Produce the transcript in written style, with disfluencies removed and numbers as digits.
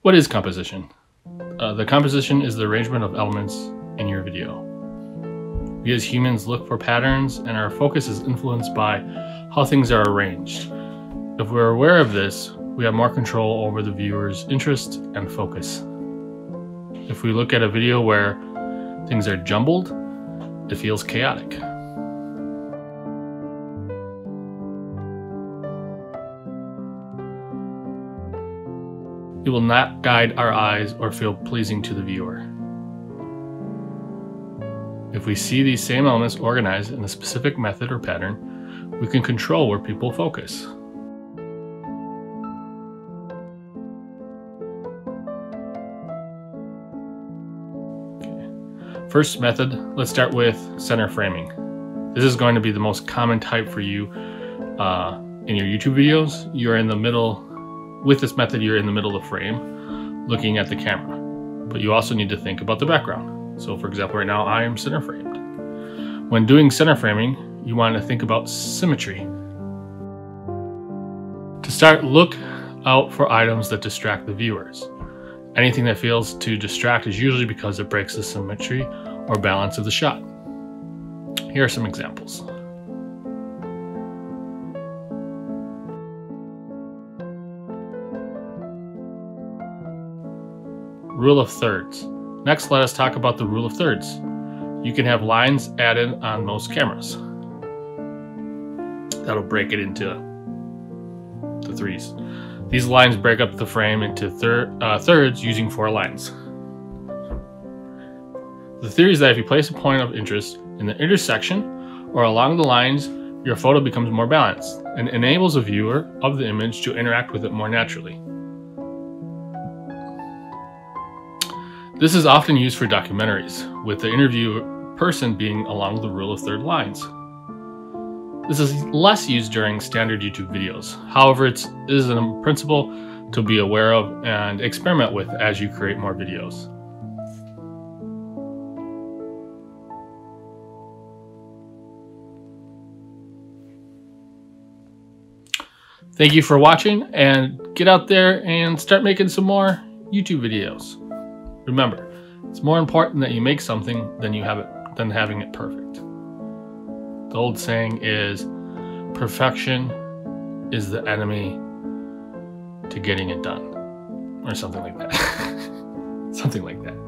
What is composition? The composition is the arrangement of elements in your video. We as humans look for patterns, and our focus is influenced by how things are arranged. If we're aware of this, we have more control over the viewer's interest and focus. If we look at a video where things are jumbled, it feels chaotic. It will not guide our eyes or feel pleasing to the viewer. If we see these same elements organized in a specific method or pattern, we can control where people focus. Okay. First method, let's start with center framing. This is going to be the most common type for you in your YouTube videos. You're in the middle. With this method, you're in the middle of the frame, looking at the camera, but you also need to think about the background. So for example, right now I am center framed. When doing center framing, you want to think about symmetry. To start, look out for items that distract the viewers. Anything that feels to distract is usually because it breaks the symmetry or balance of the shot. Here are some examples. Rule of thirds. Next, let us talk about the rule of thirds. You can have lines added on most cameras. That'll break it into the threes. These lines break up the frame into thirds using 4 lines. The theory is that if you place a point of interest in the intersection or along the lines, your photo becomes more balanced and enables a viewer of the image to interact with it more naturally. This is often used for documentaries, with the interview person being along the rule of third lines. This is less used during standard YouTube videos. However, it is a principle to be aware of and experiment with as you create more videos. Thank you for watching, and get out there and start making some more YouTube videos. Remember, it's more important that you make something than having it perfect. The old saying is, perfection is the enemy to getting it done, or something like that. Something like that.